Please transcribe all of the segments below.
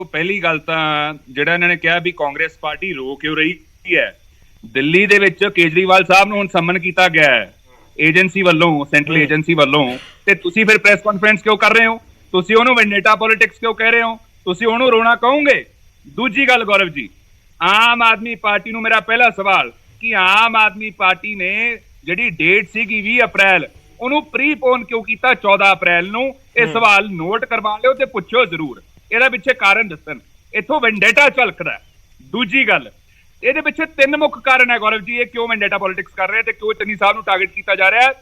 ਪਹਿਲੀ ਗੱਲ ਤਾਂ ਜਿਹੜਾ ਇਹਨਾਂ ਨੇ ਕਿਹਾ ਵੀ ਕਾਂਗਰਸ ਪਾਰਟੀ ਰੋ ਕਿਉਂ ਰਹੀ ਹੈ। ਦਿੱਲੀ ਦੇ ਵਿੱਚ ਕੇਜਰੀਵਾਲ ਸਾਹਿਬ ਨੂੰ ਹੁਣ ਸੰਮਨ ਕੀਤਾ ਗਿਆ ਹੈ ਏਜੰਸੀ ਵੱਲੋਂ, ਸੈਂਟਰਲ ਏਜੰਸੀ ਵੱਲੋਂ, ਤੇ ਤੁਸੀਂ ਫਿਰ ਪ੍ਰੈਸ ਕਾਨਫਰੰਸ ਕਿਉਂ ਕਰ ਰਹੇ ਹੋ? ਤੁਸੀਂ ਉਹਨੂੰ ਵੈਂਡੇਟਾ ਪੋਲਿਟਿਕਸ ਕਿਉਂ ਕਹਿ ਰਹੇ ਹੋ? ਤੁਸੀਂ ਉਹਨੂੰ ਰੋਣਾ ਕਹੋਗੇ? ਦੂਜੀ ਗੱਲ ਗੌਰਵ ਜੀ, ਆਮ ਆਦਮੀ ਪਾਰਟੀ ਨੂੰ ਮੇਰਾ ਪਹਿਲਾ ਸਵਾਲ ਕਿ ਆਮ ਆਦਮੀ ਪਾਰਟੀ ਨੇ ਜਿਹੜੀ ਡੇਟ ਸੀਗੀ 20 ਅਪ੍ਰੈਲ ਉਹਨੂੰ ਪ੍ਰੀਪੋਨ ਕਿਉਂ ਕੀਤਾ 14 ਅਪ੍ਰੈਲ ਨੂੰ? ਇਹ ਸਵਾਲ ਨੋਟ ਕਰਵਾ ਲਿਓ ਤੇ ਪੁੱਛੋ ਜ਼ਰੂਰ, ਇਹਦਾ ਪਿੱਛੇ ਕਾਰਨ ਦੱਸਣ। ਇੱਥੋਂ ਵੈਂਡੇਟਾ ਝਲਕਦਾ। ਦੂਜੀ ਗੱਲ, ਇਹਦੇ ਪਿੱਛੇ ਤਿੰਨ ਮੁੱਖ ਕਾਰਨ ਹੈ ਗੌਰਵ ਜੀ, ਇਹ ਕਿਉਂ ਵੈਂਡੇਟਾ ਪੋਲਿਟਿਕਸ ਕਰ ਰਹੇ ਤੇ ਕਿਉਂ ਚੰਨੀ ਸਾਹਿਬ ਨੂੰ ਟਾਰਗੇਟ ਕੀਤਾ ਜਾ ਰਿਹਾ ਹੈ।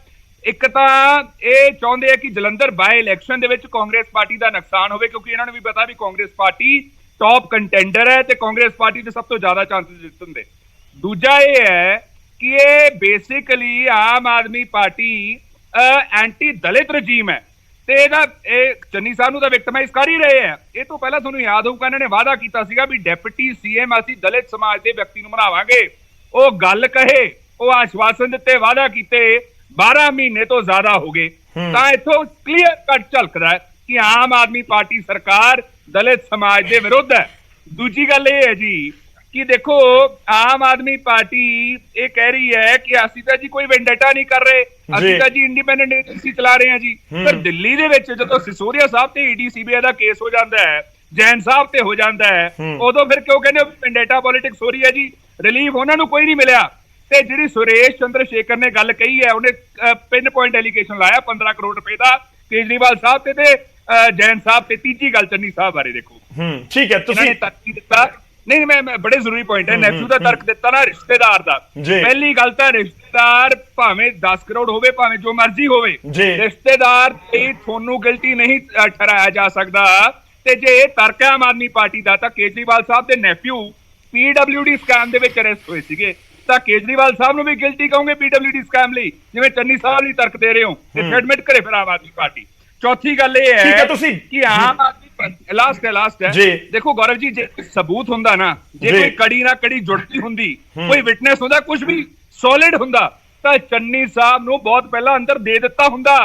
ਇੱਕ ਤਾਂ ਇਹ ਚਾਹੁੰਦੇ ਆ ਕਿ ਜਲੰਧਰ ਬਾਈ ਇਲੈਕਸ਼ਨ ਦੇ ਵਿੱਚ ਕਾਂਗਰਸ ਪਾਰਟੀ ਦਾ ਨੁਕਸਾਨ ਹੋਵੇ, ਕਿਉਂਕਿ ਇਹਨਾਂ ਨੂੰ ਵੀ ਪਤਾ ਵੀ ਕਾਂਗਰਸ ਪਾਰਟੀ ਟੌਪ ਕੰਟੈਂਡਰ ਹੈ ਤੇ ਕਾਂਗਰਸ ਪਾਰਟੀ ਦੇ ਸਭ ਤੋਂ ਜ਼ਿਆਦਾ ਚਾਂਸਸ ਜਿੱਤਣ ਦੇ। ਦੂਜਾ ਇਹ ਹੈ ਕਿ ਇਹ basically Aam Aadmi party anti ਦਲਿਤ ਰਜੀਮ ਹੈ ਤੇ ਇਹ ਚੰਨੀ ਸਾਹਿਬ ਨੂੰ ਤਾਂ ਵਿਕਟਮਾਈਜ਼ ਕਰ ਹੀ ਰਹੇ ਆ। ਇਹ ਤੋਂ ਪਹਿਲਾਂ ਤੁਹਾਨੂੰ ਯਾਦ ਹੋਊਗਾ ਇਹਨਾਂ ਨੇ ਵਾਅਦਾ ਕੀਤਾ ਸੀਗਾ ਵੀ ਡਿਪਟੀ ਸੀਐਮ ਅਸੀਂ ਦਲਿਤ ਸਮਾਜ ਦੇ ਵਿਅਕਤੀ ਨੂੰ ਬਣਾਵਾਂਗੇ। ਉਹ ਗੱਲ ਕਹੇ, ਉਹ ਆਸ਼ਵਾਸਨ ਦਿੱਤੇ, ਵਾਅਦਾ ਕੀਤੇ, 12 ਮਹੀਨੇ ਤੋਂ ਜ਼ਿਆਦਾ ਹੋ ਗਏ। ਤਾਂ ਇੱਥੋਂ ਕਲੀਅਰ ਕੱਟ ਝਲਕਦਾ ਹੈ ਕਿ ਆਮ ਆਦਮੀ ਪਾਰਟੀ ਸਰਕਾਰ ਦਲਿਤ ਸਮਾਜ ਦੇ ਵਿਰੁੱਧ ਹੈ। ਦੂਜੀ ਗੱਲ ਇਹ ਹੈ ਜੀ ਕਿ ਦੇਖੋ ਆਮ ਆਦਮੀ ਪਾਰਟੀ ਇਹ ਕਹਿ ਰਹੀ ਹੈ ਕਿ ਅਸੀਂ ਤਾਂ ਜੀ ਕੋਈ ਵੈਂਡੇਟਾ ਨਹੀਂ ਕਰ ਰਹੇ, ਅਸੀਂ ਤਾਂ ਜੀ ਇੰਡੀਪੈਂਡੈਂਟ ਏਜੰਸੀ ਚਲਾ ਰਹੇ ਹਾਂ ਜੀ। ਪਰ ਦਿੱਲੀ ਦੇ ਵਿੱਚ ਜਦੋਂ ਸਿਸੋਦੀਆ ਸਾਹਿਬ ਤੇ ਈਡੀ ਸੀਬੀਆਈ ਦਾ ਕੇਸ ਹੋ ਜਾਂਦਾ ਹੈ, ਜੈਨ ਸਾਹਿਬ ਤੇ ਹੋ ਜਾਂਦਾ ਹੈ, ਉਦੋਂ ਫਿਰ ਕਿਉਂ ਕਹਿੰਦੇ ਵੈਂਡੇਟਾ ਪੋਲਿਟਿਕਸ ਹੋ ਰਹੀ ਹੈ ਜੀ? ਰਿਲੀਫ ਉਹਨਾਂ ਨੂੰ ਕੋਈ ਨਹੀਂ ਮਿਲਿਆ। ਤੇ ਜਿਹੜੀ ਸੁਰੇਸ਼ ਚੰਦਰ ਸ਼ੇਖਰ ਨੇ ਗੱਲ ਕਹੀ ਹੈ, ਉਹਨੇ ਪਿਨ ਪੁਆਇੰਟ ਐਲੀਗੇਸ਼ਨ ਲਾਇਆ 15 ਕਰੋੜ ਰੁਪਏ ਦਾ ਕੇਜਰੀਵਾਲ ਸਾਹਿਬ ਤੇ ਜੈਨ ਸਾਹਿਬ ਤੇ। ਤੀਜੀ ਗੱਲ ਚੰਨੀ ਸਾਹਿਬ ਬਾਰੇ ਦੇਖੋ, ਠੀਕ ਹੈ, ਤੁਸੀਂ ਤਰਕ ਦਿੱਤਾ ਨਹੀਂ, ਮੈਂ ਬੜੇ ਜ਼ਰੂਰੀ ਪੁਆਇੰਟ ਹੈ, ਨੈਫਿਊ ਦਾ ਤਰਕ ਦਿੱਤਾ ਨਾ ਰਿਸ਼ਤੇਦਾਰ ਦਾ। ਪਹਿਲੀ ਗੱਲ ਤਾਂ ਰਿਸ਼ਤੇਦਾਰ ਭਾਵੇਂ 10 ਕਰੋੜ ਹੋਵੇ, ਭਾਵੇਂ ਜੋ ਮਰਜ਼ੀ ਹੋਵੇ, ਰਿਸ਼ਤੇਦਾਰ ਤੇ ਤੁਹਾਨੂੰ ਗਿਲਟੀ ਨਹੀਂ ਠਹਿਰਾਇਆ ਜਾ ਸਕਦਾ। ਤੇ ਜੇ ਇਹ ਤਰਕ ਹੈ ਆਮ ਆਦਮੀ ਪਾਰਟੀ ਦਾ, ਤਾਂ ਕੇਜਰੀਵਾਲ ਸਾਹਿਬ ਦੇ ਨੈਫਿਊ PWD ਸਕੈਮ ਦੇ ਵਿੱਚ ਅਰੈਸਟ ਹੋਏ ਸੀਗੇ, ਤਾਂ ਕੇਜਰੀਵਾਲ ਸਾਹਿਬ ਨੂੰ ਵੀ ਗਿਲਟੀ ਕਹੋਗੇ PWD ਸਕੈਮ ਲਈ, ਜਿਵੇਂ ਚੰਨੀ ਸਾਹਿਬ ਲਈ ਤਰਕ ਦੇ ਰਹੇ ਹੋ? ਤੇ ਐਡਮਿਟ ਕਰੇ ਫਿਰ ਆਮ ਆਦਮੀ ਪਾਰਟੀ। ਚੌਥੀ ਗੱਲ ਇਹ ਹੈ ਕਿ ਆਮ ਆਦਮੀ ਲਾਸਟ ਹੈ ਦੇਖੋ ਗੌਰਵ ਜੀ, ਜੇ ਸਬੂਤ ਹੁੰਦਾ ਨਾ, ਜੇ ਕੋਈ ਕੜੀ ਨਾ ਕੜੀ ਜੁੜਦੀ ਹੁੰਦੀ, ਕੋਈ ਵਿਟਨੈਸ ਹੁੰਦਾ, ਕੁਝ ਵੀ ਸੋਲਿਡ ਹੁੰਦਾ, ਤਾਂ ਚੰਨੀ ਸਾਹਿਬ ਨੂੰ ਬਹੁਤ ਪਹਿਲਾਂ ਅੰਦਰ ਦੇ ਦਿੱਤਾ ਹੁੰਦਾ।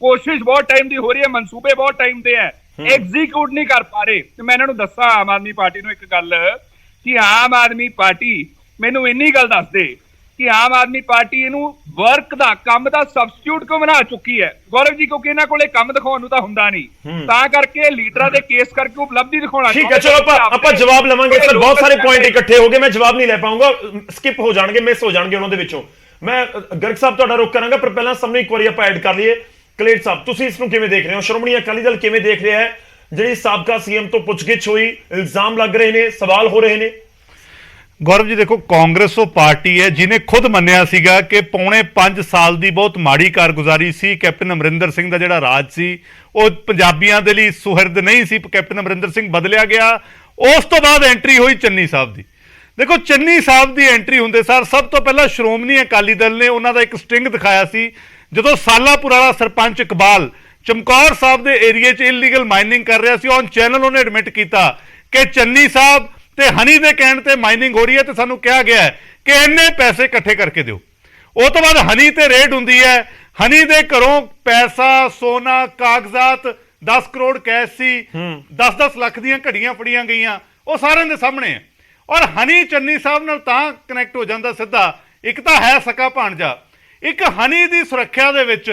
ਕੋਸ਼ਿਸ਼ ਬਹੁਤ ਟਾਈਮ ਦੀ ਹੋ ਰਹੀ ਹੈ, ਮਨਸੂਬੇ ਬਹੁਤ ਟਾਈਮ ਦੇ ਹੈ, ਐਗਜ਼ੀਕਿਊਟ ਨਹੀਂ ਕਰ ਪਾ ਰਹੇ। ਤੇ ਮੈਂ ਇਹਨਾਂ ਨੂੰ ਦੱਸਾਂ ਆਮ ਆਦਮੀ ਪਾਰਟੀ ਨੂੰ ਇੱਕ ਗੱਲ ਕਿ ਆਮ ਆਦਮੀ ਪਾਰਟੀ ਮੈਨੂੰ ਇੰਨੀ ਗੱਲ ਦੱਸ ਦੇ ਕਿ ਆਮ ਆਦਮੀ ਪਾਰਟੀ ਇਹਨੂੰ ਵਰਕ ਦਾ, ਕੰਮ ਦਾ ਸਬਸਟੀਟਿਊਟ ਕਿਉਂ ਬਣਾ ਚੁੱਕੀ ਹੈ ਗੌਰਵ ਜੀ? ਕਿਉਂਕਿ ਇਹਨਾਂ ਕੋਲੇ ਕੰਮ ਦਿਖਾਉਣ ਨੂੰ ਤਾਂ ਹੁੰਦਾ ਨਹੀਂ, ਤਾਂ ਕਰਕੇ ਲੀਡਰਾਂ ਦੇ ਕੇਸ ਕਰਕੇ ਉਪਲਬਧੀ ਦਿਖਾਉਣਾ। ਠੀਕ ਹੈ, ਚਲੋ ਆਪਾਂ ਜਵਾਬ ਲਵਾਂਗੇ ਸਰ। ਬਹੁਤ ਸਾਰੇ ਪੁਆਇੰਟ ਇਕੱਠੇ ਹੋ ਗਏ, ਮੈਂ ਜਵਾਬ ਨਹੀਂ ਲੈ ਪਾਉਂਗਾ, ਸਕਿਪ ਹੋ ਜਾਣਗੇ, ਮਿਸ ਹੋ ਜਾਣਗੇ ਉਹਨਾਂ ਦੇ ਵਿੱਚੋਂ। ਮੈਂ ਗਰਗ ਸਾਹਿਬ ਤੁਹਾਡਾ ਰੁਕ ਕਰਾਂਗਾ, ਪਰ ਪਹਿਲਾਂ ਸਭ ਨੂੰ ਇੱਕ ਵਾਰੀ ਆਪਾਂ ਐਡ ਕਰ ਲਈਏ। ਕਲੇਟ ਸਾਹਿਬ, ਤੁਸੀਂ ਇਸ ਨੂੰ ਕਿਵੇਂ ਦੇਖ ਰਹੇ ਹੋ? ਸ਼੍ਰੋਮਣੀ ਅਕਾਲੀ ਦਲ ਕਿਵੇਂ ਦੇਖ ਰਿਹਾ ਹੈ ਜਿਹੜੀ ਸਾਬਕਾ ਸੀਐਮ ਤੋਂ ਪੁੱਛਗਿੱਛ ਹੋਈ, ਇਲਜ਼ਾਮ ਲੱਗ ਰਹੇ ਨੇ, ਸਵਾਲ ਹੋ ਰਹੇ ਨੇ? ਗੌਰਵ ਜੀ ਦੇਖੋ, ਕਾਂਗਰਸ ਉਹ ਪਾਰਟੀ ਹੈ ਜਿਹਨੇ ਖੁਦ ਮੰਨਿਆ ਸੀਗਾ ਕਿ ਪੌਣੇ 5 ਸਾਲ ਦੀ ਬਹੁਤ ਮਾੜੀ ਕਾਰਗੁਜ਼ਾਰੀ ਸੀ। ਕੈਪਟਨ ਅਮਰਿੰਦਰ ਸਿੰਘ ਦਾ ਜਿਹੜਾ ਰਾਜ ਸੀ ਉਹ ਪੰਜਾਬੀਆਂ ਦੇ ਲਈ ਸੁਹਿਰਦ ਨਹੀਂ ਸੀ। ਕੈਪਟਨ ਅਮਰਿੰਦਰ ਸਿੰਘ ਬਦਲਿਆ ਗਿਆ, ਉਸ ਤੋਂ ਬਾਅਦ ਐਂਟਰੀ ਹੋਈ ਚੰਨੀ ਸਾਹਿਬ ਦੀ। ਦੇਖੋ, ਚੰਨੀ ਸਾਹਿਬ ਦੀ ਐਂਟਰੀ ਹੁੰਦੇ ਸਾਰ ਸਭ ਤੋਂ ਪਹਿਲਾਂ ਸ਼੍ਰੋਮਣੀ ਅਕਾਲੀ ਦਲ ਨੇ ਉਹਨਾਂ ਦਾ ਇੱਕ ਸਟਿੰਗ ਦਿਖਾਇਆ ਸੀ, ਜਦੋਂ ਸਾਲਾਪੁਰ ਵਾਲਾ ਸਰਪੰਚ ਇਕਬਾਲ ਚਮਕੌਰ ਸਾਹਿਬ ਦੇ ਏਰੀਏ 'ਚ ਇਲੀਗਲ ਮਾਈਨਿੰਗ ਕਰ ਰਿਹਾ ਸੀ। ਔਨ ਚੈਨਲ ਉਹਨੇ ਐਡਮਿਟ ਕੀਤਾ ਕਿ ਚੰਨੀ ਸਾਹਿਬ ਤੇ ਹਨੀ ਦੇ ਕਹਿਣ ਤੇ ਮਾਈਨਿੰਗ ਹੋ ਰਹੀ ਹੈ ਤੇ ਸਾਨੂੰ ਕਿਹਾ ਗਿਆ ਹੈ ਕਿ ਇੰਨੇ ਪੈਸੇ ਇਕੱਠੇ ਕਰਕੇ ਦਿਓ। ਉਹ ਤੋਂ ਬਾਅਦ ਹਨੀ ਤੇ ਰੇਡ ਹੁੰਦੀ ਹੈ, ਹਨੀ ਦੇ ਘਰੋਂ ਪੈਸਾ, ਸੋਨਾ, ਕਾਗਜ਼ਾਤ, 10 ਕਰੋੜ ਕੈਸ਼ ਸੀ, 10-10 ਲੱਖ ਦੀਆਂ ਘੜੀਆਂ ਫੜੀਆਂ ਗਈਆਂ, ਉਹ ਸਾਰਿਆਂ ਦੇ ਸਾਹਮਣੇ ਹੈ। ਔਰ ਹਨੀ ਚੰਨੀ ਸਾਹਿਬ ਨਾਲ ਤਾਂ ਕਨੈਕਟ ਹੋ ਜਾਂਦਾ ਸਿੱਧਾ, ਇੱਕ ਤਾਂ ਹੈ ਸਕਾ ਭਾਣਜਾ, ਇੱਕ ਹਨੀ ਦੀ ਸੁਰੱਖਿਆ ਦੇ ਵਿੱਚ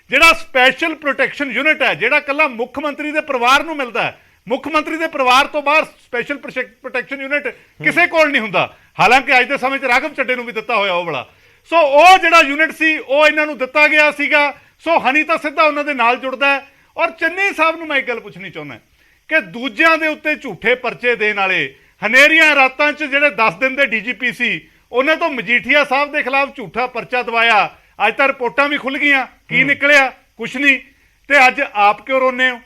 ਜਿਹੜਾ ਸਪੈਸ਼ਲ ਪ੍ਰੋਟੈਕਸ਼ਨ ਯੂਨਿਟ ਹੈ, ਜਿਹੜਾ ਇਕੱਲਾ ਮੁੱਖ ਮੰਤਰੀ ਦੇ ਪਰਿਵਾਰ ਨੂੰ ਮਿਲਦਾ ਹੈ। ਮੁੱਖ ਮੰਤਰੀ ਦੇ ਪਰਿਵਾਰ ਤੋਂ ਬਾਹਰ ਸਪੈਸ਼ਲ ਪ੍ਰੋਟੈਕਸ਼ਨ ਯੂਨਿਟ ਕਿਸੇ ਕੋਲ ਨਹੀਂ ਹੁੰਦਾ। ਹਾਲਾਂਕਿ ਅੱਜ ਦੇ ਸਮੇਂ 'ਚ ਰਾਘਵ ਚੱਡੇ ਨੂੰ ਵੀ ਦਿੱਤਾ ਹੋਇਆ ਉਹ ਵਾਲਾ। ਸੋ ਉਹ ਜਿਹੜਾ ਯੂਨਿਟ ਸੀ ਉਹ ਇਹਨਾਂ ਨੂੰ ਦਿੱਤਾ ਗਿਆ ਸੀਗਾ। ਸੋ ਹਨੀ ਤਾਂ ਸਿੱਧਾ ਉਹਨਾਂ ਦੇ ਨਾਲ ਜੁੜਦਾ ਹੈ। ਔਰ ਚੰਨੀ ਸਾਹਿਬ ਨੂੰ ਮੈਂ ਇੱਕ ਗੱਲ ਪੁੱਛਣੀ ਚਾਹੁੰਦਾ ਕਿ ਦੂਜਿਆਂ ਦੇ ਉੱਤੇ ਝੂਠੇ ਪਰਚੇ ਦੇਣ ਵਾਲੇ, ਹਨੇਰੀਆਂ ਰਾਤਾਂ 'ਚ ਜਿਹੜੇ 10 ਦਿਨ ਦੇ DGP ਸੀ, ਉਹਨੇ ਤੋਂ ਮਜੀਠੀਆ ਸਾਹਿਬ ਦੇ ਖਿਲਾਫ ਝੂਠਾ ਪਰਚਾ ਦਵਾਇਆ। ਅੱਜ ਤਾਂ ਰਿਪੋਰਟਾਂ ਵੀ ਖੁੱਲ ਗਈਆਂ, ਕੀ ਨਿਕਲਿਆ? ਕੁਛ ਨਹੀਂ। ਤੇ ਅੱਜ ਆਪ ਕਿਉਂ ਰੋਨੇ ਹੋ?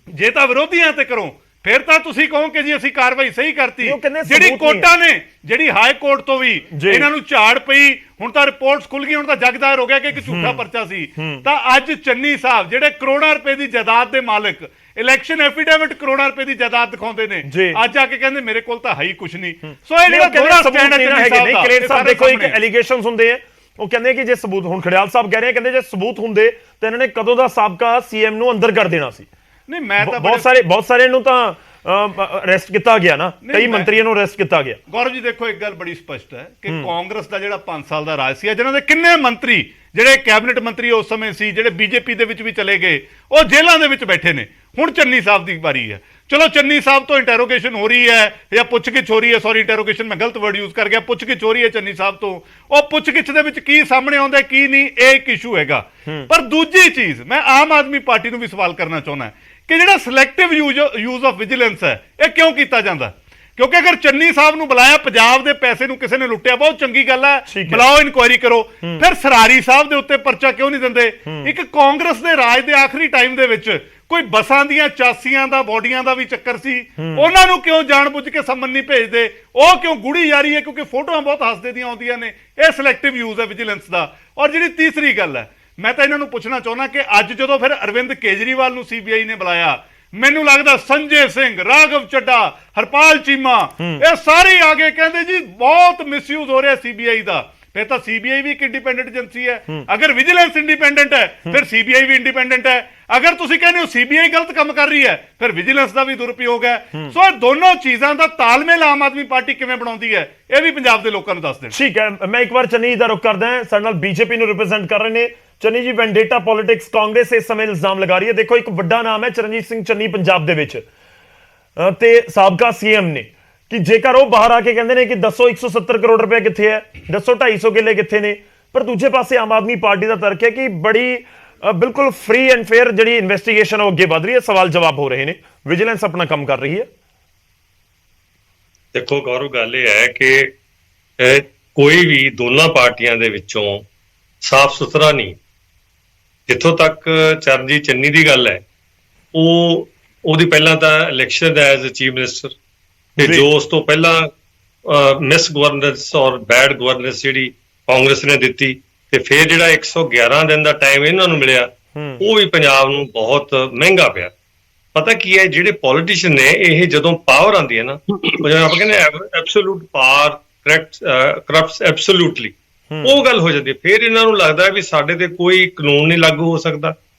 ਜੇ ਤਾਂ ਵਿਰੋਧੀਆਂ ਤੇ ਕਰੋ ਫਿਰ ਤਾਂ ਤੁਸੀਂ ਕਹੋ ਕਿ ਜੀ ਅਸੀਂ ਕਾਰਵਾਈ ਸਹੀ ਕਰਤੀ। ਜਿਹੜੀ ਕੋਰਟਾਂ ਨੇ, ਜਿਹੜੀ ਹਾਈ ਕੋਰਟ ਤੋਂ ਵੀ ਇਹਨਾਂ ਨੂੰ ਝਾੜ ਪਈ, ਹੁਣ ਤਾਂ ਰਿਪੋਰਟਸ ਖੁੱਲ ਗਈ, ਹੁਣ ਤਾਂ ਜਗ ਜ਼ਾਹਿਰ ਹੋ ਗਿਆ ਕਿ ਇੱਕ ਝੂਠਾ ਪਰਚਾ ਸੀ। ਤਾਂ ਅੱਜ ਚੰਨੀ ਸਾਹਿਬ ਜਿਹੜੇ ਕਰੋੜਾਂ ਰੁਪਏ ਦੀ ਜਾਇਦਾਦ ਦੇ ਮਾਲਕ, ਇਲੈਕਸ਼ਨ ਐਫੀਡੇਵਿਟ ਕਰੋੜਾਂ ਰੁਪਏ ਦੀ ਜਾਇਦਾਦ ਦਿਖਾਉਂਦੇ ਨੇ, ਅੱਜ ਆ ਕੇ ਕਹਿੰਦੇ ਮੇਰੇ ਕੋਲ ਤਾਂ ਹੈ ਹੀ ਕੁਛ ਨਹੀਂ। ਸੋ ਇਹ ਜਿਹੜਾ ਦੋਹਰਾ ਸਟੈਂਡ ਹੈ ਚੰਨੀ ਸਾਹਿਬ ਦਾ, ਕਲੇਟ ਸਾਹਿਬ ਦੇਖੋ ਇੱਕ ਐਲੀਗੇਸ਼ਨਸ ਹੁੰਦੇ ਆ, ਉਹ ਕਹਿੰਦੇ ਕਿ ਜੇ ਸਬੂਤ, ਹੁਣ ਖੜਿਆਲ ਸਾਹਿਬ ਕਹਿ ਰਹੇ ਕਹਿੰਦੇ ਜੇ ਸਬੂਤ ਹੁੰਦੇ ਤਾਂ ਇਹਨਾਂ ਨੇ ਕਦੋਂ ਦਾ ਸਾਬਕਾ ਸੀਐਮ ਨੂੰ ਅੰਦਰ ਕਰ ਦੇਣਾ ਸੀ। ਨਹੀਂ, ਮੈਂ ਤਾਂ ਬਹੁਤ ਸਾਰੇ ਨੂੰ ਤਾਂ ਅਰੈਸਟ ਕੀਤਾ ਗਿਆ ਨਾ, ਕਈ ਮੰਤਰੀਆਂ ਨੂੰ ਅਰੈਸਟ ਕੀਤਾ ਗਿਆ। ਗੌਰਵ ਜੀ ਦੇਖੋ, ਇੱਕ ਗੱਲ ਬੜੀ ਸਪਸ਼ਟ ਹੈ ਕਿ ਕਾਂਗਰਸ ਦਾ ਜਿਹੜਾ 5 ਸਾਲ ਦਾ ਰਾਜ ਸੀ, ਜਿਨ੍ਹਾਂ ਦੇ ਕਿੰਨੇ ਮੰਤਰੀ, ਜਿਹੜੇ ਕੈਬਨਿਟ ਮੰਤਰੀ ਉਸ ਸਮੇਂ ਸੀ, ਜਿਹੜੇ ਬੀਜੇਪੀ ਦੇ ਵਿੱਚ ਵੀ ਚਲੇ ਗਏ, ਉਹ ਜੇਲ੍ਹਾਂ ਦੇ ਵਿੱਚ ਬੈਠੇ ਨੇ। ਹੁਣ ਚੰਨੀ ਸਾਹਿਬ ਦੀ ਵਾਰੀ ਹੈ। ਚਲੋ ਚੰਨੀ ਸਾਹਿਬ ਤੋਂ ਇੰਟਰੋਗੇਸ਼ਨ ਹੋ ਰਹੀ ਹੈ ਜਾਂ ਪੁੱਛਗਿੱਛ ਹੋ ਰਹੀ ਹੈ, ਸੌਰੀ ਇੰਟਰੋਗੇਸ਼ਨ ਮੈਂ ਗਲਤ ਵਰਡ ਯੂਜ਼ ਕਰ ਗਿਆ, ਪੁੱਛਗਿੱਛ ਹੋ ਰਹੀ ਹੈ ਚੰਨੀ ਸਾਹਿਬ ਤੋਂ। ਉਹ ਪੁੱਛਗਿੱਛ ਦੇ ਵਿੱਚ ਕੀ ਸਾਹਮਣੇ ਆਉਂਦਾ ਕੀ ਨਹੀਂ, ਇਹ ਇੱਕ ਇਸ਼ੂ ਹੈਗਾ। ਪਰ ਦੂਜੀ ਚੀਜ਼ ਮੈਂ ਆਮ ਆਦਮੀ ਪਾਰਟੀ ਨੂੰ ਵੀ ਸਵਾਲ ਕਰਨਾ ਚਾਹੁੰਦਾ ਕਿ ਜਿਹੜਾ ਸਿਲੈਕਟਿਵ ਯੂਜ਼ ਆਫ ਵਿਜੀਲੈਂਸ ਹੈ, ਇਹ ਕਿਉਂ ਕੀਤਾ ਜਾਂਦਾ? ਕਿਉਂਕਿ ਅਗਰ ਚੰਨੀ ਸਾਹਿਬ ਨੂੰ ਬੁਲਾਇਆ, ਪੰਜਾਬ ਦੇ ਪੈਸੇ ਨੂੰ ਕਿਸੇ ਨੇ ਲੁੱਟਿਆ, ਬਹੁਤ ਚੰਗੀ ਗੱਲ ਹੈ, ਬੁਲਾਓ, ਇਨਕੁਆਇਰੀ ਕਰੋ। ਫਿਰ ਸਰਾਰੀ ਸਾਹਿਬ ਦੇ ਉੱਤੇ ਪਰਚਾ ਕਿਉਂ ਨਹੀਂ ਦਿੰਦੇ? ਇੱਕ ਕਾਂਗਰਸ ਦੇ ਰਾਜ ਦੇ ਆਖਰੀ ਟਾਈਮ ਦੇ ਵਿੱਚ ਕੋਈ ਬੱਸਾਂ ਦੀਆਂ ਚਾਸੀਆਂ ਦਾ, ਬੋਡੀਆਂ ਦਾ ਵੀ ਚੱਕਰ ਸੀ, ਉਹਨਾਂ ਨੂੰ ਕਿਉਂ ਜਾਣਬੁੱਝ ਕੇ ਸੰਮਨ ਨਹੀਂ ਭੇਜਦੇ? ਉਹ ਕਿਉਂ ਗੁੜੀ ਜਾ ਰਹੀ ਹੈ? ਕਿਉਂਕਿ ਫੋਟੋਆਂ ਬਹੁਤ ਹੱਸਦੇ ਦੀਆਂ ਆਉਂਦੀਆਂ ਨੇ। ਇਹ ਸਿਲੈਕਟਿਵ ਯੂਜ਼ ਹੈ ਵਿਜੀਲੈਂਸ ਦਾ। ਔਰ ਜਿਹੜੀ ਤੀਸਰੀ ਗੱਲ ਹੈ, ਮੈਂ ਤਾਂ ਇਹਨਾਂ ਨੂੰ ਪੁੱਛਣਾ ਚਾਹੁੰਦਾ ਕਿ ਅੱਜ ਜਦੋਂ ਫਿਰ ਅਰਵਿੰਦ ਕੇਜਰੀਵਾਲ ਨੂੰ ਸੀਬੀਆਈ ਨੇ ਬੁਲਾਇਆ, ਮੈਨੂੰ ਲੱਗਦਾ ਸੰਜੇ ਸਿੰਘ, ਰਾਘਵ ਚੱਡਾ, ਹਰਪਾਲ ਚੀਮਾ, ਇਹ ਸਾਰੇ ਆ ਗਏ, ਕਹਿੰਦੇ ਜੀ ਬਹੁਤ ਮਿਸਯੂਜ਼ ਹੋ ਰਿਹਾ ਸੀਬੀਆਈ ਦਾ। ਫਿਰ ਤਾਂ ਸੀਬੀਆਈ ਵੀ ਇੱਕ ਇੰਡੀਪੈਂਡੈਂਟ ਏਜੰਸੀ ਹੈ। ਅਗਰ ਵਿਜੀਲੈਂਸ ਇੰਡੀਪੈਂਡੈਂਟ ਹੈ, ਫਿਰ ਸੀਬੀਆਈ ਵੀ ਇੰਡੀਪੈਂਡੈਂਟ ਹੈ। ਅਗਰ ਤੁਸੀਂ ਕਹਿੰਦੇ ਹੋ ਸੀਬੀਆਈ ਗਲਤ ਕੰਮ ਕਰ ਰਹੀ ਹੈ, ਫਿਰ ਵਿਜੀਲੈਂਸ ਦਾ ਵੀ ਦੁਰਉਪਯੋਗ ਹੈ। ਸੋ ਇਹ ਦੋਨੋਂ ਚੀਜ਼ਾਂ ਦਾ ਤਾਲਮੇਲ ਆਮ ਆਦਮੀ ਪਾਰਟੀ ਕਿਵੇਂ ਬਣਾਉਂਦੀ ਹੈ, ਇਹ ਵੀ ਪੰਜਾਬ ਦੇ ਲੋਕਾਂ ਨੂੰ ਦੱਸ ਦੇਣ। ਠੀਕ ਹੈ, ਮੈਂ ਇੱਕ ਵਾਰ ਚੰਨੀ ਦਾ ਰੁਖ ਕਰਦਾ ਹਾਂ। ਸਾਡੇ ਨਾਲ ਬੀਜੇਪੀ ਨੂੰ ਰਿਪਰੈਜ਼ੈਂਟ ਕਰ ਰਹੇ ਨੇ ਚੰਨੀ ਜੀ। ਵੈਂਡੇਟਾ ਪੋਲਿਟਿਕਸ, ਕਾਂਗਰਸ ਇਸ ਸਮੇਂ ਇਲਜ਼ਾਮ ਲਗਾ ਰਹੀ ਹੈ। ਦੇਖੋ, ਇੱਕ ਵੱਡਾ ਨਾਮ ਹੈ ਚਰਨਜੀਤ ਸਿੰਘ ਚੰਨੀ ਪੰਜਾਬ ਦੇ ਵਿੱਚ, ਤੇ ਸਾਬਕਾ ਸੀਐਮ ਨੇ, ਕਿ ਜੇਕਰ ਉਹ ਬਾਹਰ ਆ ਕੇ ਕਹਿੰਦੇ ਨੇ ਕਿ ਦੱਸੋ 170 ਕਰੋੜ ਰੁਪਏ ਕਿੱਥੇ ਹੈ, ਦੱਸੋ 250 ਕਿੱਲੇ ਕਿੱਥੇ ਨੇ, ਪਰ ਦੂਜੇ ਪਾਸੇ ਆਮ ਆਦਮੀ ਪਾਰਟੀ ਦਾ ਤਰਕ ਹੈ ਕਿ ਬੜੀ ਬਿਲਕੁਲ ਫ੍ਰੀ ਐਂਡ ਫੇਅਰ ਜਿਹੜੀ ਇਨਵੈਸਟੀਗੇਸ਼ਨ ਉਹ ਅੱਗੇ ਵਧ ਰਹੀ ਹੈ, ਸਵਾਲ ਜਵਾਬ ਹੋ ਰਹੇ ਨੇ, ਵਿਜੀਲੈਂਸ ਆਪਣਾ ਕੰਮ ਕਰ ਰਹੀ ਹੈ। ਦੇਖੋ ਗੌਰਵ, ਗੱਲ ਇਹ ਹੈ ਕਿ ਕੋਈ ਵੀ ਦੋਨਾਂ ਪਾਰਟੀਆਂ ਦੇ ਵਿੱਚੋਂ ਸਾਫ਼ ਸੁਥਰਾ ਨਹੀਂ। ਜਿੱਥੋਂ ਤੱਕ ਚਰਨਜੀਤ ਚੰਨੀ ਦੀ ਗੱਲ ਹੈ, ਉਹਦੀ ਪਹਿਲਾਂ ਤਾਂ ਇਲੈਕਸ਼ਨ ਐਜ਼ ਚੀਫ ਮਿਨਿਸਟਰ, ਤੇ ਜੋ ਉਸ ਤੋਂ ਪਹਿਲਾਂ ਮਿਸ ਗਵਰਨੈਂਸ ਔਰ ਬੈਡ ਗਵਰਨੈਂਸ ਜਿਹੜੀ ਕਾਂਗਰਸ ਨੇ ਦਿੱਤੀ, ਤੇ ਫਿਰ ਜਿਹੜਾ 111 ਦਿਨ ਦਾ ਟਾਈਮ ਇਹਨਾਂ ਨੂੰ ਮਿਲਿਆ, ਉਹ ਵੀ ਪੰਜਾਬ ਨੂੰ ਬਹੁਤ ਮਹਿੰਗਾ ਪਿਆ। ਪਤਾ ਕੀ ਹੈ, ਜਿਹੜੇ ਪੋਲੀਟੀਸ਼ੀਅਨ ਨੇ, ਇਹ ਜਦੋਂ ਪਾਵਰ ਆਉਂਦੀ ਹੈ ਨਾ, ਜਿਵੇਂ ਆਪਾਂ ਕਹਿੰਦੇ ਐਬਸੋਲੂਟ ਪਾਵਰ ਕਰਪਟਸ ਐਬਸੋਲੂਟਲੀ, ਉਹ ਗੱਲ ਹੋ ਜਾਂਦੀ ਹੈ। ਫਿਰ ਇਹਨਾਂ ਨੂੰ ਲੱਗਦਾ ਵੀ ਸਾਡੇ ਤੇ ਕੋਈ ਕਾਨੂੰਨ ਨਹੀਂ ਲਾਗੂ ਹੋ ਸਕਦਾ,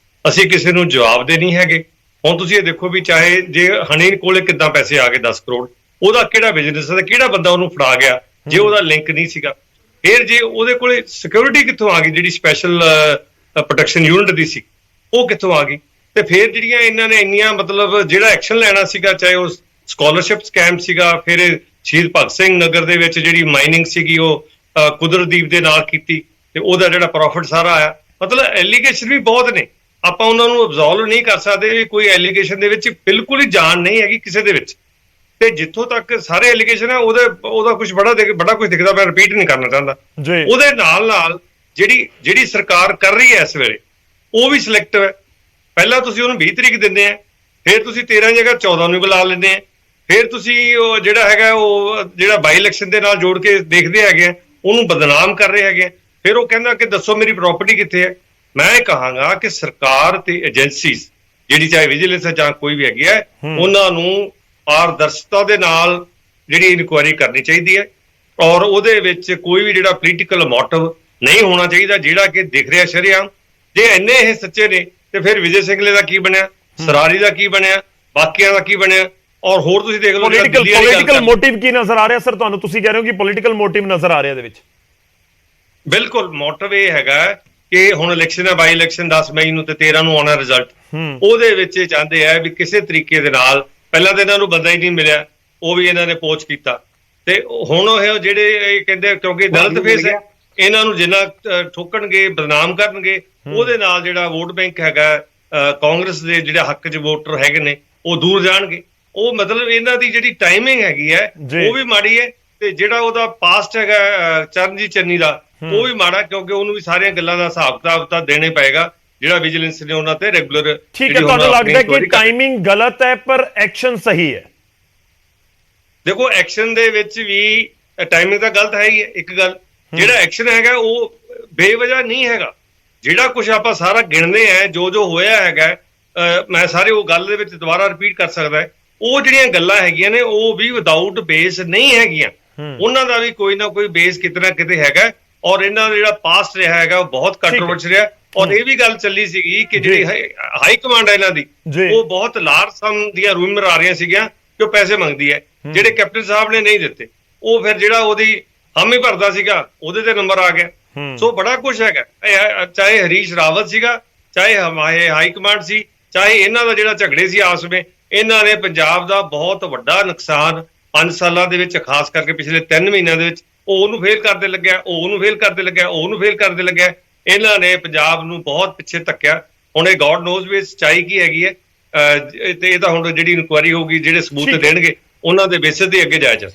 ਅਸੀਂ ਕਿਸੇ ਨੂੰ ਜਵਾਬ ਦੇ ਨਹੀਂ ਹੈਗੇ। ਹੁਣ ਤੁਸੀਂ ਇਹ ਦੇਖੋ ਵੀ ਚਾਹੇ ਜੇ ਹਨੀ ਕੋਲੇ ਕਿੱਦਾਂ ਪੈਸੇ ਆ ਗਏ 10 ਕਰੋੜ, ਉਹਦਾ ਕਿਹੜਾ ਬਿਜ਼ਨਸ ਹੈ, ਕਿਹੜਾ ਬੰਦਾ ਉਹਨੂੰ ਫੜਾ ਗਿਆ ਜੇ ਉਹਦਾ ਲਿੰਕ ਨਹੀਂ ਸੀਗਾ? ਫਿਰ ਜੇ ਉਹਦੇ ਕੋਲੇ ਸਿਕਿਉਰਿਟੀ ਕਿੱਥੋਂ ਆ ਗਈ, ਜਿਹੜੀ ਸਪੈਸ਼ਲ ਪ੍ਰੋਟੈਕਸ਼ਨ ਯੂਨਿਟ ਦੀ ਸੀ, ਉਹ ਕਿੱਥੋਂ ਆ ਗਈ? ਤੇ ਫਿਰ ਜਿਹੜੀਆਂ ਇਹਨਾਂ ਨੇ ਇੰਨੀਆਂ ਮਤਲਬ ਜਿਹੜਾ ਐਕਸ਼ਨ ਲੈਣਾ ਸੀਗਾ, ਚਾਹੇ ਉਹ ਸਕਾਲਰਸ਼ਿਪ ਸਕੈਮ ਸੀਗਾ, ਫਿਰ ਸ਼ਹੀਦ ਭਗਤ ਸਿੰਘ ਨਗਰ ਦੇ ਵਿੱਚ ਜਿਹੜੀ ਮਾਈਨਿੰਗ ਸੀਗੀ ਉਹ ਕੁਦਰਤਦੀਪ ਦੇ ਨਾਲ ਕੀਤੀ, ਤੇ ਉਹਦਾ ਜਿਹੜਾ ਪ੍ਰੋਫਿਟ ਸਾਰਾ ਆਇਆ। ਮਤਲਬ ਐਲੀਗੇਸ਼ਨ ਵੀ ਬਹੁਤ ਨੇ, ਆਪਾਂ ਉਹਨਾਂ ਨੂੰ ਅਬਜ਼ੋਲਵ ਨਹੀਂ ਕਰ ਸਕਦੇ। ਕੋਈ ਐਲੀਗੇਸ਼ਨ ਦੇ ਵਿੱਚ ਬਿਲਕੁਲ ਹੀ ਜਾਨ ਨਹੀਂ ਹੈਗੀ ਕਿਸੇ ਦੇ ਵਿੱਚ। ਤੇ ਜਿੱਥੋਂ ਤੱਕ ਸਾਰੇ ਐਲੀਗੇਸ਼ਨ ਹੈ, ਉਹਦਾ ਕੁਝ ਬੜਾ ਕੁਝ ਦਿਖਦਾ, ਮੈਂ ਰਿਪੀਟ ਨਹੀਂ ਕਰਨਾ ਚਾਹੁੰਦਾ। ਉਹਦੇ ਨਾਲ ਜਿਹੜੀ ਸਰਕਾਰ ਕਰ ਰਹੀ ਹੈ ਇਸ ਵੇਲੇ, ਉਹ ਵੀ ਸਿਲੈਕਟਿਵ ਹੈ। ਪਹਿਲਾਂ ਤੁਸੀਂ ਉਹਨੂੰ 20 ਤਰੀਕ ਦਿੰਦੇ ਆ, ਫਿਰ ਤੁਸੀਂ 13 ਜਗ੍ਹਾ 14 ਨੂੰ ਬੁਲਾ ਲੈਂਦੇ ਆ, ਫਿਰ ਤੁਸੀਂ ਉਹ ਜਿਹੜਾ ਹੈਗਾ ਉਹ ਜਿਹੜਾ ਬਾਈ ਇਲੈਕਸ਼ਨ ਦੇ ਨਾਲ ਜੋੜ ਕੇ ਦੇਖਦੇ ਹੈਗੇ ਆ, ਉਹਨੂੰ ਬਦਨਾਮ ਕਰ ਰਹੇ ਹੈਗੇ। ਫਿਰ ਉਹ ਕਹਿੰਦਾ ਕਿ ਦੱਸੋ ਮੇਰੀ ਪ੍ਰਾਪਰਟੀ ਕਿੱਥੇ ਹੈ। ਮੈਂ ਇਹ ਕਹਾਂਗਾ ਕਿ ਸਰਕਾਰ ਤੇ ਏਜੰਸੀਜ਼, ਜਿਹੜੀ ਚਾਹੇ ਵਿਜੀਲੈਂਸ ਹੈ ਜਾਂ ਕੋਈ ਵੀ ਹੈਗੀ ਹੈ, ਉਹਨਾਂ ਨੂੰ ਪਾਰਦਰਸ਼ਤਾ ਦੇ ਨਾਲ ਜਿਹੜੀ ਇਨਕੁਆਇਰੀ ਕਰਨੀ ਚਾਹੀਦੀ ਹੈ, ਔਰ ਉਹਦੇ ਵਿੱਚ ਕੋਈ ਵੀ ਜਿਹੜਾ ਪੋਲੀਟੀਕਲ ਮੋਟਿਵ ਨਹੀਂ ਹੋਣਾ ਚਾਹੀਦਾ, ਜਿਹੜਾ ਕਿ ਦਿਖ ਰਿਹਾ ਸ਼ਰੇਆਮ। ਜੇ ਇੰਨੇ ਇਹ ਸੱਚੇ ਨੇ, ਤੇ ਫਿਰ ਵਿਜੇ ਸਿੰਘਲੇ ਦਾ ਕੀ ਬਣਿਆ, ਸਰਾਰੀ ਦਾ ਕੀ ਬਣਿਆ, ਬਾਕੀਆਂ ਦਾ ਕੀ ਬਣਿਆ? ਔਰ ਹੋਰ ਤੁਸੀਂ ਦੇਖ ਲਓ, ਪੋਲੀਟੀਕਲ ਮੋਟਿਵ ਕੀ ਨਜ਼ਰ ਆ ਰਿਹਾ ਸਰ ਤੁਹਾਨੂੰ? ਤੁਸੀਂ ਕਹਿ ਰਹੇ ਹੋ ਕਿ ਪੋਲੀਟੀਕਲ ਮੋਟਿਵ ਨਜ਼ਰ ਆ ਰਿਹਾ ਇਹਦੇ ਵਿੱਚ। ਬਿਲਕੁਲ ਮੋਟਿਵ ਇਹ ਹੈਗਾ ਕਿ ਹੁਣ ਇਲੈਕਸ਼ਨ ਹੈ, ਬਾਈ ਇਲੈਕਸ਼ਨ 10 ਮਈ ਨੂੰ ਤੇ 13 ਨੂੰ ਆਉਣਾ ਰਿਜ਼ਲਟ। ਉਹਦੇ ਵਿੱਚ ਇਹ ਚਾਹੁੰਦੇ ਆ ਵੀ ਕਿਸੇ ਤਰੀਕੇ ਦੇ ਨਾਲ, ਪਹਿਲਾਂ ਤਾਂ ਇਹਨਾਂ ਨੂੰ ਬੰਦਾ ਹੀ ਨਹੀਂ ਮਿਲਿਆ, ਉਹ ਵੀ ਇਹਨਾਂ ਨੇ ਪੋਚ ਕੀਤਾ, ਤੇ ਹੁਣ ਉਹ ਜਿਹੜੇ ਇਹ ਕਹਿੰਦੇ ਕਿਉਂਕਿ ਦਲਿਤ ਫੇਸ ਹੈ, ਇਹਨਾਂ ਨੂੰ ਜਿੰਨਾ ਠੋਕਣਗੇ, ਬਦਨਾਮ ਕਰਨਗੇ, ਉਹਦੇ ਨਾਲ ਜਿਹੜਾ ਵੋਟ ਬੈਂਕ ਹੈਗਾ ਕਾਂਗਰਸ ਦੇ ਜਿਹੜੇ ਹੱਕ 'ਚ ਵੋਟਰ ਹੈਗੇ ਨੇ, ਉਹ ਦੂਰ ਜਾਣਗੇ। ਉਹ ਮਤਲਬ ਇਹਨਾਂ ਦੀ ਜਿਹੜੀ ਟਾਈਮਿੰਗ ਹੈਗੀ ਹੈ, ਉਹ ਵੀ ਮਾੜੀ ਹੈ, ਤੇ ਜਿਹੜਾ ਉਹਦਾ ਪਾਸਟ ਹੈਗਾ ਚਰਨਜੀਤ ਚੰਨੀ ਦਾ, ਉਹ ਵੀ ਮਾੜਾ, ਕਿਉਂਕਿ ਉਹਨੂੰ ਵੀ ਸਾਰੀਆਂ ਗੱਲਾਂ ਦਾ ਹਿਸਾਬ ਕਿਤਾਬ ਤਾਂ ਦੇਣੇ ਪਏਗਾ, ਜਿਹੜਾ ਵਿਜੀਲੈਂਸ ਨੇ ਉਹਨਾਂ ਤੇ ਰੈਗੂਲਰ। ਠੀਕ ਹੈ, ਤੁਹਾਨੂੰ ਲੱਗਦਾ ਕਿ ਟਾਈਮਿੰਗ ਗਲਤ ਹੈ ਪਰ ਐਕਸ਼ਨ ਸਹੀ ਹੈ? ਦੇਖੋ, ਐਕਸ਼ਨ ਦੇ ਵਿੱਚ ਵੀ ਟਾਈਮਿੰਗ ਤਾਂ ਗਲਤ ਹੈ ਹੀ ਹੈ। ਇੱਕ ਗੱਲ, ਜਿਹੜਾ ਐਕਸ਼ਨ ਹੈਗਾ ਉਹ ਬੇਵਜ੍ਹਾ ਨਹੀਂ ਹੈਗਾ। ਜਿਹੜਾ ਕੁਝ ਆਪਾਂ ਸਾਰਾ ਗਿਣਦੇ ਆ, ਜੋ ਹੋਇਆ ਹੈਗਾ, ਮੈਂ ਸਾਰੇ ਉਹ ਗੱਲ ਦੇ ਵਿੱਚ ਦੁਬਾਰਾ ਰਿਪੀਟ ਕਰ ਸਕਦਾ ਹੈ। ਉਹ ਜਿਹੜੀਆਂ ਗੱਲਾਂ ਹੈਗੀਆਂ ਨੇ, ਉਹ ਵੀ ਵਿਦਆਊਟ ਬੇਸ ਨਹੀਂ ਹੈਗੀਆਂ। ਉਹਨਾਂ ਦਾ ਵੀ ਕੋਈ ਨਾ ਕੋਈ ਬੇਸ ਕਿਤੇ ਨਾ ਕਿਤੇ ਹੈਗਾ, ਔਰ ਇਹਨਾਂ ਦਾ ਜਿਹੜਾ ਪਾਸਟ ਰਿਹਾ ਹੈਗਾ ਉਹ ਬਹੁਤ ਕੰਟਰੋਵਰਸ਼ਲ ਰਿਹਾ। ਔਰ ਇਹ ਵੀ ਗੱਲ ਚੱਲੀ ਸੀਗੀ ਕਿ ਜਿਹੜੀ ਹਾਈ ਕਮਾਂਡ ਹੈ ਇਹਨਾਂ ਦੀ, ਉਹ ਬਹੁਤ ਲਾਰਜ ਸਮ ਦੀਆਂ ਰੂਮਰ ਆ ਰਹੀਆਂ ਸੀਗੀਆਂ ਕਿ ਉਹ ਪੈਸੇ ਮੰਗਦੀ ਹੈ, ਜਿਹੜੇ ਕੈਪਟਨ ਸਾਹਿਬ ਨੇ ਨਹੀਂ ਦਿੱਤੇ। ਉਹ ਫਿਰ ਜਿਹੜਾ ਉਹਦੀ ਹਾਮੀ ਭਰਦਾ ਸੀਗਾ ਉਹਦੇ ਤੇ ਨੰਬਰ ਆ ਗਿਆ। ਸੋ ਬੜਾ ਕੁਝ ਹੈਗਾ, ਚਾਹੇ ਹਰੀਸ਼ ਰਾਵਤ ਸੀਗਾ, ਚਾਹੇ ਹਮਾਰੇ ਹਾਈ ਕਮਾਂਡ ਸੀ, ਚਾਹੇ ਇਹਨਾਂ ਦਾ ਜਿਹੜਾ ਝਗੜੇ ਸੀ ਆਪਸ ਵਿੱਚ, ਇਹਨਾਂ ਨੇ ਪੰਜਾਬ ਦਾ ਬਹੁਤ ਵੱਡਾ ਨੁਕਸਾਨ 5 ਸਾਲਾਂ ਦੇ ਵਿੱਚ, ਖਾਸ ਕਰਕੇ ਪਿਛਲੇ 3 ਮਹੀਨਿਆਂ ਦੇ ਵਿੱਚ, ਉਹ ਉਹਨੂੰ ਫੇਲ ਕਰਦੇ ਲੱਗਿਆ, ਉਹ ਉਹਨੂੰ ਫੇਲ ਕਰਦੇ ਲੱਗਿਆ, ਉਹ ਉਹਨੂੰ ਫੇਲ ਕਰਦੇ ਲੱਗਿਆ। ਇਹਨਾਂ ਨੇ ਪੰਜਾਬ ਨੂੰ ਬਹੁਤ ਪਿੱਛੇ ਧੱਕਿਆ। ਹੁਣ ਇਹ ਗॉड ਨੋਜ਼ ਵੀ ਸੱਚਾਈ ਕੀ ਹੈਗੀ ਹੈ, ਤੇ ਇਹ ਤਾਂ ਹੁਣ ਜਿਹੜੀ ਇਨਕੁਆਇਰੀ ਹੋਊਗੀ, ਜਿਹੜੇ ਸਬੂਤ ਦੇਣਗੇ ਉਹਨਾਂ ਦੇ ਬੇਸਿਸ ਤੇ ਅੱਗੇ ਜਾਇਆ ਜਾ।